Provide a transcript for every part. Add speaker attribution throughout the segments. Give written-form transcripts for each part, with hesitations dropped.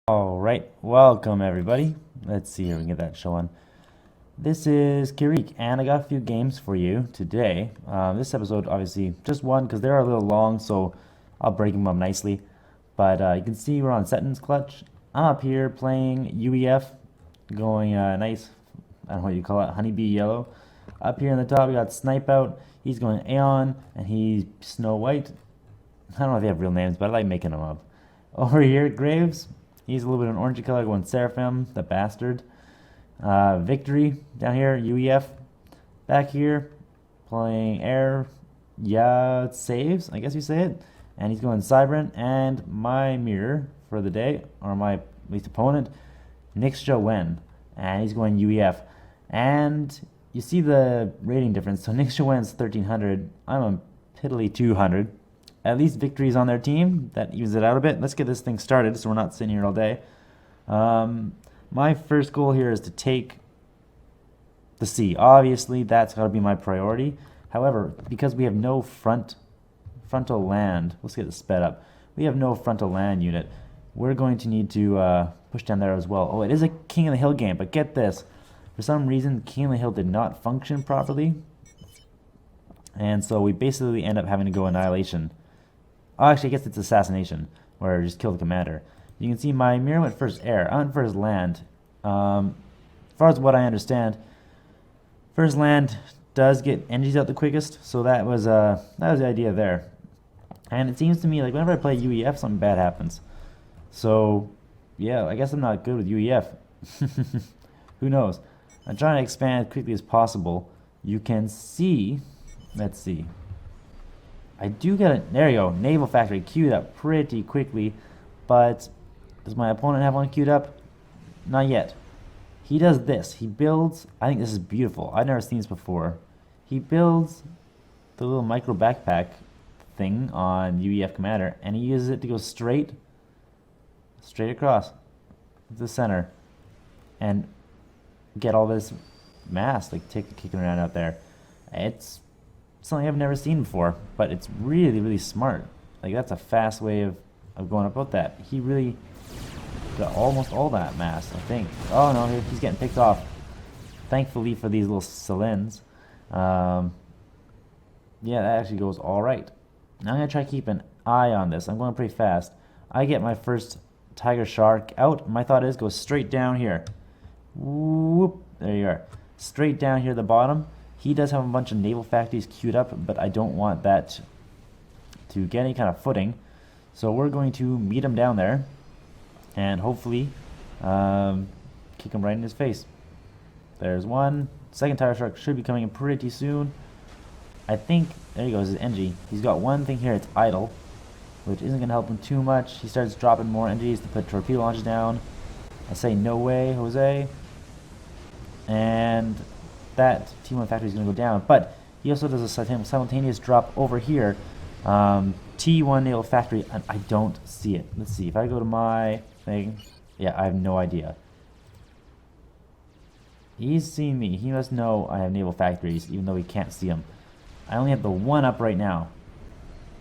Speaker 1: Alright, welcome everybody. Let's see here, we can get that show on. This is Kiereek, and I got a few games for you today. This episode, obviously, just one, because they're a little long, so I'll break them up nicely. But you can see we're on Seton's clutch. I'm up here playing UEF, going nice, I don't know what you call it, honeybee yellow. Up here in the top, we got Snipe out. He's going Aeon, and he's Snow White. I don't know if they have real names, but I like making them up. Over here, Graves. He's a little bit of an orangey color going Seraphim, the bastard. Victory down here, UEF. Back here, playing Air. Yeah, it saves, I guess you say it. And he's going Cybran. And my mirror for the day, or my least opponent, Nixja Wen. And he's going UEF. And you see the rating difference. So Nixja Wen's 1300. I'm a piddly 200. At least Victory's on their team. That evens it out a bit. Let's get this thing started so we're not sitting here all day. My first goal here is to take the C. Obviously, that's got to be my priority. However, because we have no frontal land, let's get this sped up. We have no frontal land unit. We're going to need to push down there as well. Oh, it is a King of the Hill game, but get this. For some reason, King of the Hill did not function properly. And so we basically end up having to go Annihilation. Oh, actually, I guess it's Assassination, where I just kill the commander. You can see my mirror went first air. I went first land. As far as what I understand, first land does get energies out the quickest, so that was the idea there. And it seems to me like whenever I play UEF, something bad happens. So, yeah, I guess I'm not good with UEF. Who knows? I'm trying to expand as quickly as possible. You can see, let's see. I do get it. There you go. Naval Factory queued up pretty quickly. But does my opponent have one queued up? Not yet. He does this. He builds. I think this is beautiful. I've never seen this before. He builds the little micro backpack thing on UEF Commander. And he uses it to go straight across the center. And get all this mass. Like kicking around out there. It's something I've never seen before, but it's really, really smart. Like, that's a fast way of going about that. He really got almost all that mass, I think. Oh no, he's getting picked off. Thankfully for these little Selins. Yeah, that actually goes alright. Now I'm going to try to keep an eye on this. I'm going pretty fast. I get my first Tiger Shark out. My thought is go straight down here. Whoop, there you are. Straight down here at the bottom. He does have a bunch of naval factories queued up, but I don't want that to get any kind of footing. So we're going to meet him down there and hopefully kick him right in his face. There's one. Second Tiger Shark should be coming in pretty soon. I think, there he goes, his NG. He's got one thing here, it's idle, which isn't going to help him too much. He starts dropping more NGs to put torpedo launches down. I say no way, Jose. And that T1 factory is going to go down, but he also does a simultaneous drop over here. T1 naval factory, and I don't see it. Let's see, if I go to my thing, yeah, I have no idea. He's seen me. He must know I have naval factories, even though he can't see them. I only have the one up right now.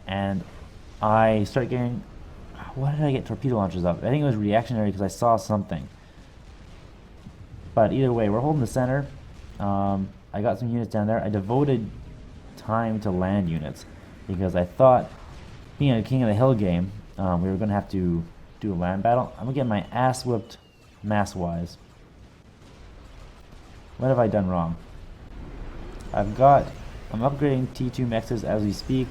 Speaker 1: And I start getting, what did I get torpedo launchers up? I think it was reactionary because I saw something. But either way, we're holding the center. I got some units down there. I devoted time to land units because I thought, being a King of the Hill game, we were going to have to do a land battle. I'm going to get my ass whipped mass-wise. What have I done wrong? I'm upgrading T2 mexes as we speak.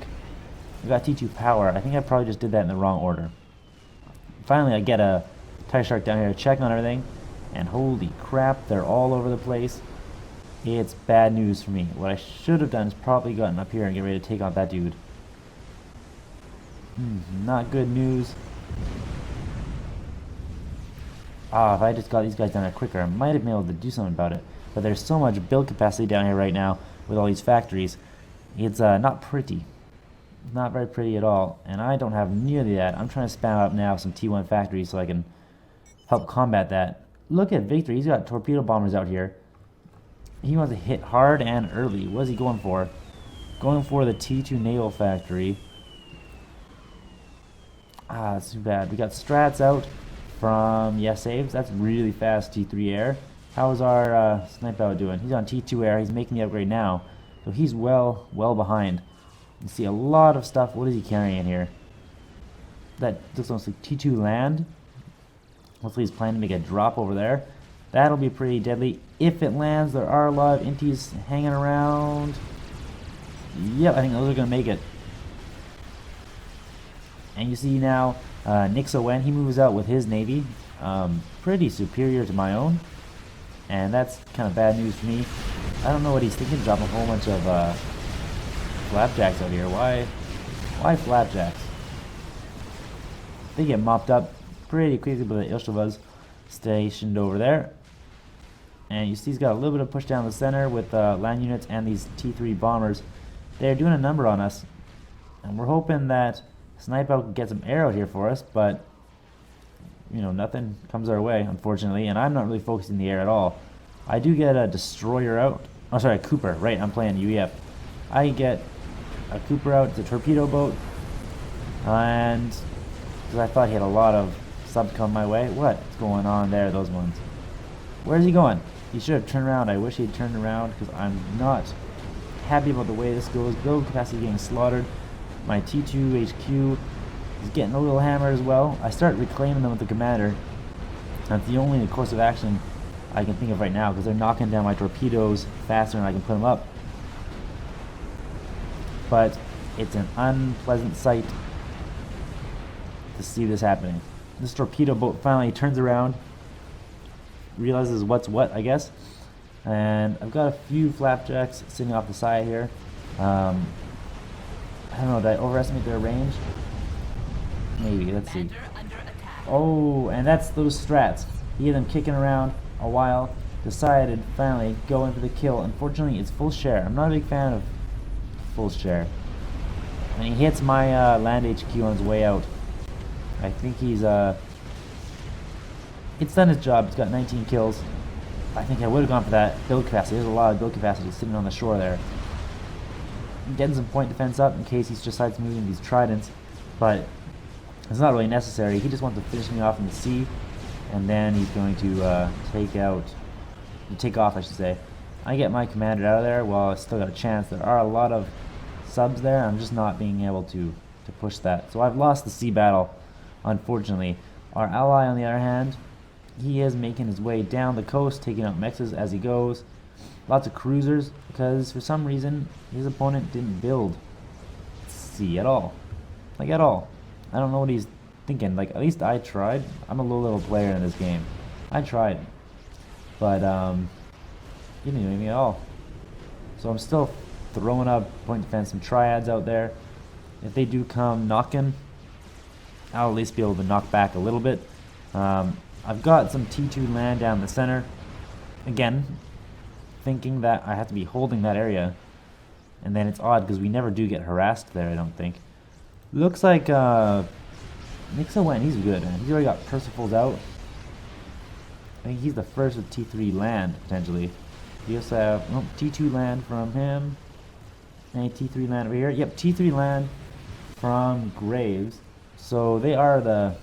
Speaker 1: I've got T2 power. I think I probably just did that in the wrong order. Finally, I get a Tiger Shark down here to check on everything. And holy crap, they're all over the place. It's bad news for me. What I should have done is probably gotten up here and get ready to take on that dude. Not good news. If I just got these guys down there quicker, I might have been able to do something about it. But there's so much build capacity down here right now with all these factories. It's not pretty. Not very pretty at all. And I don't have nearly that. I'm trying to spam up now some T1 factories so I can help combat that. Look at Victory. He's got torpedo bombers out here. He wants to hit hard and early. What is he going for? Going for the T2 naval factory. That's too bad. We got strats out. from saves. That's really fast T3 air. How is our snipe out doing? He's on T2 air. He's making the upgrade now, so he's well behind. You see a lot of stuff. What is he carrying here? That looks almost like T2 land. Hopefully he's planning to make a drop over there. That'll be pretty deadly if it lands. There are a lot of inties hanging around. Yep, I think those are going to make it. And you see now, Nixowen, he moves out with his navy. Pretty superior to my own. And that's kind of bad news for me. I don't know what he's thinking, dropping a whole bunch of flapjacks out here. Why flapjacks? They get mopped up pretty quickly by the Ilshavas stationed over there. And you see he's got a little bit of push down the center with land units and these T3 bombers. They're doing a number on us. And we're hoping that Snipe Out can get some air out here for us, but you know, nothing comes our way, unfortunately, and I'm not really focusing in the air at all. I do get a destroyer out. Oh, sorry, a Cooper. Right, I'm playing UEF. I get a Cooper out. It's a torpedo boat. And because I thought he had a lot of subs come my way. What's going on there, those ones? Where's he going? He should have turned around. I wish he had turned around because I'm not happy about the way this goes. Build capacity getting slaughtered. My T2 HQ is getting a little hammered as well. I start reclaiming them with the commander. That's the only course of action I can think of right now because they're knocking down my torpedoes faster than I can put them up. But it's an unpleasant sight to see this happening. This torpedo boat finally turns around, realizes what's what, I guess. And I've got a few flapjacks sitting off the side here. I don't know, did I overestimate their range? Maybe, let's see. Oh, and that's those strats. You hear them kicking around a while. Decided finally go in for the kill. Unfortunately, it's full share. I'm not a big fan of full share. And he hits my land HQ on his way out. I think he's it's done his job. It's got 19 kills. I think I would have gone for that build capacity. There's a lot of build capacity sitting on the shore there. Getting some point defense up in case he decides to move in these tridents, but it's not really necessary. He just wants to finish me off in the sea, and then he's going to take off, I should say. I get my commander out of there while I still got a chance. There are a lot of subs there. I'm just not being able to push that. So I've lost the sea battle, unfortunately. Our ally, on the other hand, he is making his way down the coast, taking out mexes as he goes. Lots of cruisers, because for some reason his opponent didn't build sea at all. Like, at all. I don't know what he's thinking. Like, at least I tried. I'm a low level player in this game. I tried. But, he didn't do anything at all. So I'm still throwing up point defense, some triads out there. If they do come knocking, I'll at least be able to knock back a little bit. I've got some T2 land down the center. Again, thinking that I have to be holding that area. And then it's odd because we never do get harassed there, I don't think. Looks like Nixa went, he's good, man. He's already got Percival's out. I think he's the first with T3 land, potentially. We also have T2 land from him. Any T3 land over here? Yep, T3 land from Graves. So they are the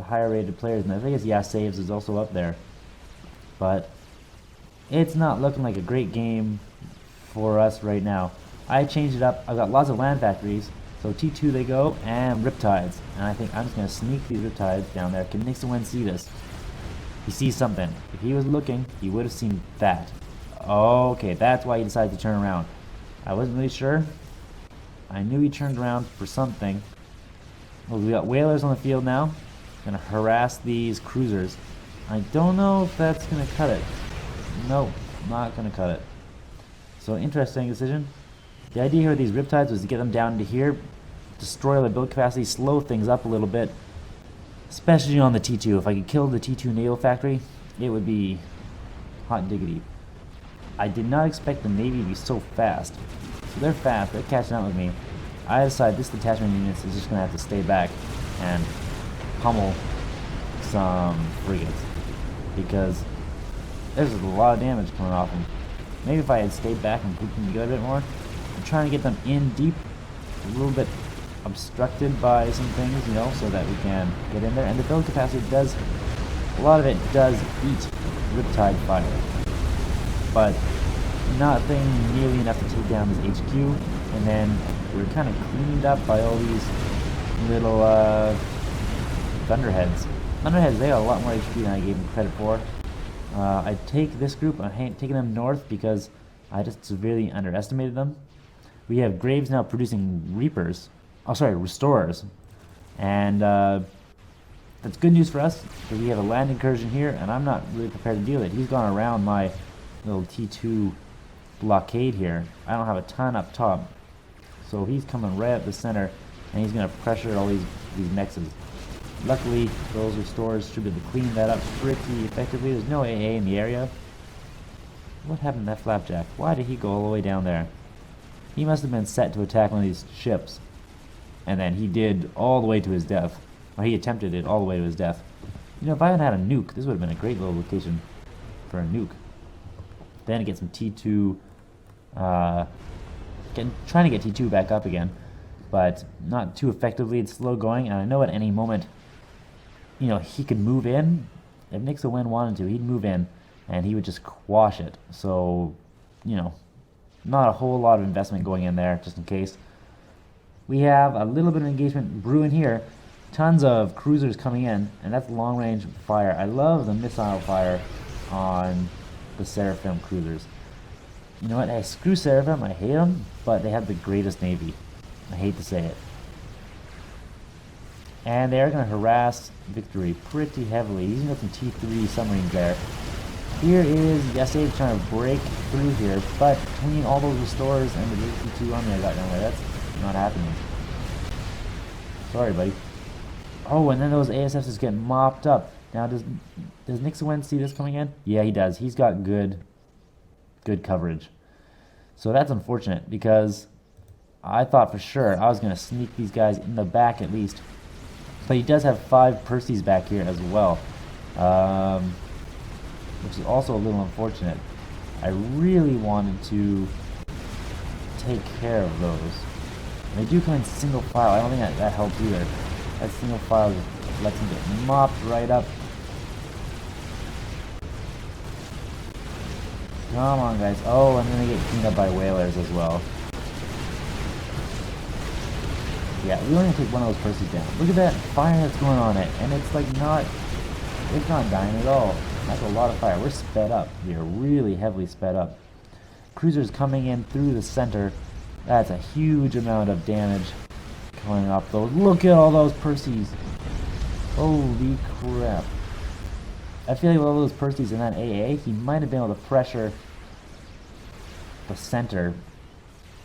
Speaker 1: higher rated players, and I think Saves is also up there. But it's not looking like a great game for us right now. I changed it up. I've got lots of land factories. So T2 they go, and Riptides. And I think I'm just going to sneak these Riptides down there. Can Nixon see this? He sees something. If he was looking, he would have seen that. Okay, that's why he decided to turn around. I wasn't really sure. I knew he turned around for something. Well, we got whalers on the field now. Gonna harass these cruisers. I don't know if that's gonna cut it. No, not gonna cut it. So interesting decision. The idea here with these Riptides was to get them down to here, destroy the build capacity, slow things up a little bit, especially on the T2. If I could kill the T2 naval factory, it would be hot diggity. I did not expect the Navy to be so fast. So they're fast, they're catching up with me. I decided this detachment unit is just gonna have to stay back and pummel some frigates, because there's a lot of damage coming off them. Maybe if I had stayed back and grouped them together a bit more. I'm trying to get them in deep, a little bit obstructed by some things, you know, so that we can get in there. And the build capacity does A lot of it does eat Riptide fire, but nothing nearly enough to take down this HQ. And then we're kind of cleaned up by all these little Thunderheads. Thunderheads, they got a lot more HP than I gave them credit for. I take this group, I'm taking them north because I just severely underestimated them. We have Graves now producing Reapers. Oh, sorry, Restorers. And that's good news for us because we have a land incursion here, and I'm not really prepared to deal with it. He's gone around my little T2 blockade here. I don't have a ton up top. So he's coming right up the center, and he's going to pressure all these mexes. Luckily, those Restorers should be able to clean that up pretty effectively. There's no AA in the area. What happened to that Flapjack? Why did he go all the way down there? He must have been set to attack one of these ships. And then he did all the way to his death. Or he attempted it all the way to his death. You know, if I hadn't had a nuke, this would have been a great little location for a nuke. Then get some T2... trying to get T2 back up again. But not too effectively. It's slow going, and I know at any moment, you know, he could move in. If Nixawin wanted to, he'd move in, and he would just quash it. So, you know, not a whole lot of investment going in there, just in case. We have a little bit of engagement brewing here. Tons of cruisers coming in, and that's long-range fire. I love the missile fire on the Seraphim cruisers. You know what? Hey, screw Seraphim. I hate them, but they have the greatest navy. I hate to say it. And they're going to harass Victory pretty heavily. He's got some T3 submarines there. Here is Yasave trying to break through here, but between all those Restorers and the T2 army I got down there, that's not happening. Sorry, buddy. Oh, and then those ASFs just get mopped up. Now, does Nixawin see this coming in? Yeah, he does. He's got good coverage. So that's unfortunate, because I thought for sure I was going to sneak these guys in the back at least. But he does have 5 Percys back here as well, which is also a little unfortunate. I really wanted to take care of those. And they do come in single file. I don't think that helps either. That single file just lets them get mopped right up. Come on, guys. Oh, and then they get cleaned up by whalers as well. Yeah, we only take one of those Percys down. Look at that fire that's going on it, and it's like it's not dying at all. That's a lot of fire. We're sped up here, really heavily sped up. Cruisers coming in through the center. That's a huge amount of damage coming up though. Look at all those Percys. Holy crap. I feel like with all those Percys in that AA, he might have been able to pressure the center.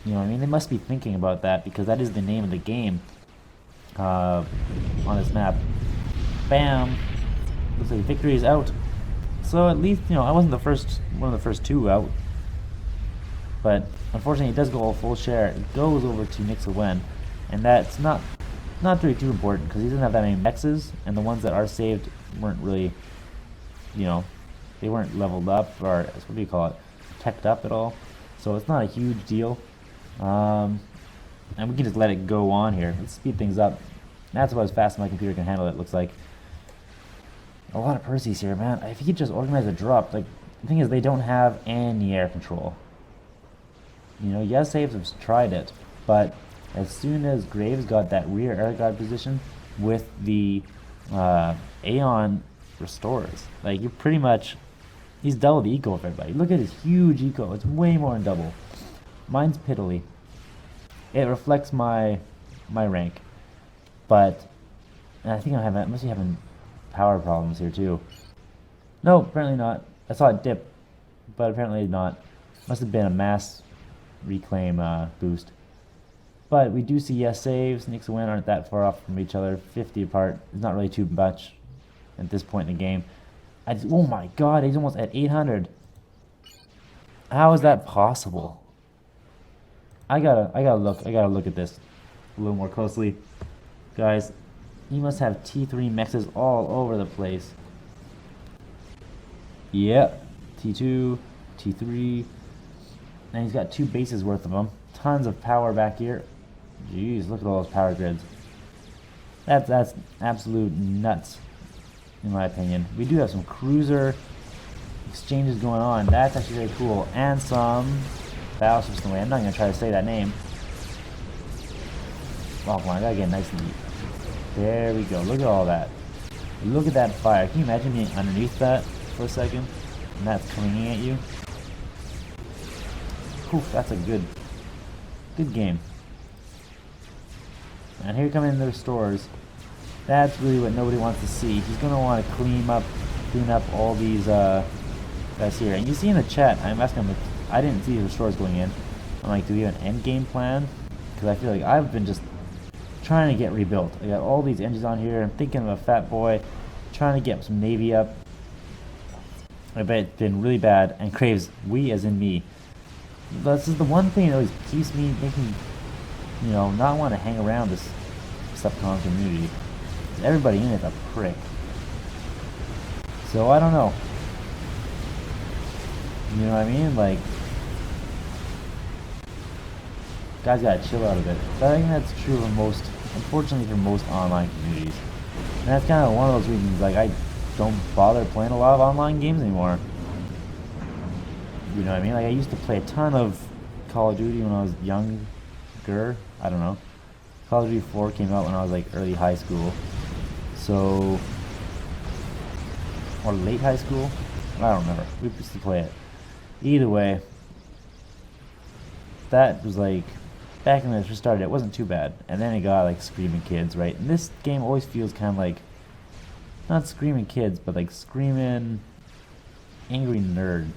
Speaker 1: You know what I mean? They must be thinking about that, because that is the name of the game on this map. Bam! Looks like Victory is out. So at least, you know, I wasn't one of the first 2 out. But unfortunately, it does go all full share. It goes over to Nixawin, and that's not really too important, because he doesn't have that many mexes, and the ones that are saved weren't really, you know, they weren't leveled up, or what do you call it, teched up at all. So it's not a huge deal. And we can just let it go on here. Let's speed things up. That's about as fast as my computer can handle it, looks like. A lot of Percys here, man. If he could just organize a drop, like, the thing is, they don't have any air control. You know, yes, Saves have tried it, but as soon as Graves got that rear air guard position with the Aeon Restorers, like, you're pretty much, he's double the eco of everybody. Look at his huge eco. It's way more than double. Mine's piddly. It reflects my rank, but I think I must be having power problems here too. No, apparently not. I saw it dip, but apparently not. Must have been a mass reclaim boost. But we do see yes saves. Nixawin aren't that far off from each other. 50 apart. It's not really too much at this point in the game. Oh my god, he's almost at 800. How is that possible? I gotta look at this a little more closely. Guys, he must have T3 mexes all over the place. Yep, T2, T3, and he's got 2 bases worth of them. Tons of power back here. Jeez, look at all those power grids. That's absolute nuts. in my opinion. We do have some cruiser exchanges going on. That's actually very cool. And some battle system way. I'm not going to try to say that name. Oh, come on, I gotta get nice and deep. There we go. Look at all that. Look at that fire. Can you imagine being underneath that for a second? And that's coming at you. Poof, that's a good game. And here come in the restorers. That's really what nobody wants to see. He's gonna want to clean up all these guys here. And you see in the chat, I'm asking him, I didn't see the restorers going in. I'm like, do we have an end game plan? Because I feel like I've been just trying to get rebuilt. I got all these engines on here. I'm thinking of a fat boy, trying to get some Navy up. I bet it's been really bad. And Craves, we as in me. This is the one thing that always keeps me making, not want to hang around this subcon community. Everybody in it's a prick. So I don't know. You know what I mean? Like, guys gotta chill out a bit. But I think that's true for most, unfortunately for most online communities. And that's kind of one of those reasons, like, I don't bother playing a lot of online games anymore. You know what I mean? Like, I used to play a ton of Call of Duty when I was younger. I don't know. Call of Duty 4 came out when I was like early high school. So, or late high school? I don't remember. We used to play it. Either way, that was like, back when it first started, it wasn't too bad. And then it got like Screaming Kids, right? And this game always feels kind of like, not Screaming Kids, but like Screaming Angry Nerd.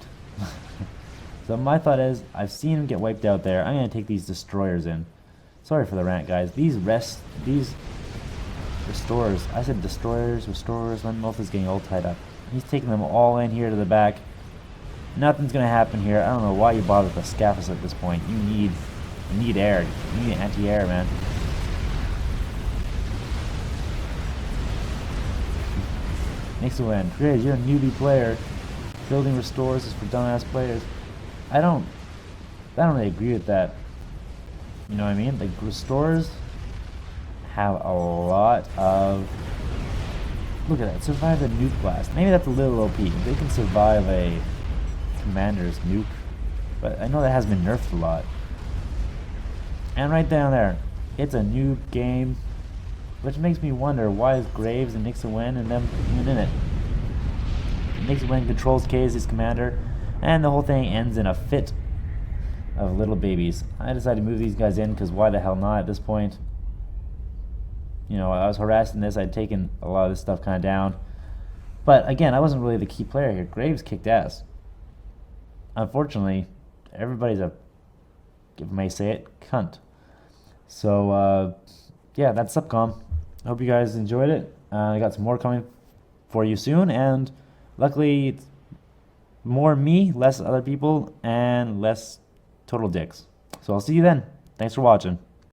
Speaker 1: So my thought is, I've seen him get wiped out there. I'm going to take these destroyers in. Sorry for the rant, guys. These restorers. I said destroyers, restorers. My mouth is getting all tied up. He's taking them all in here to the back. Nothing's going to happen here. I don't know why you bother with the scaffolds at this point. You need air. You need anti-air, man. Next to win. Grizz, you're a newbie player. Building restores is for dumbass players. I don't really agree with that. You know what I mean? Like, restorers have a lot of... Look at that. Survive a nuke blast. Maybe that's a little OP. They can survive a commander's nuke. But I know that has been nerfed a lot. And right down there, it's a new game. Which makes me wonder, why is Graves and Nixon Wen and them even in it? Nixon Wen controls K's commander. And the whole thing ends in a fit of little babies. I decided to move these guys in because why the hell not at this point? I was harassing this. I'd taken a lot of this stuff kind of down. But again, I wasn't really the key player here. Graves kicked ass. Unfortunately, everybody's a, if I may say it, cunt. So, yeah, that's Subcom. I hope you guys enjoyed it. I got some more coming for you soon. And luckily, it's more me, less other people, and less total dicks. So I'll see you then. Thanks for watching.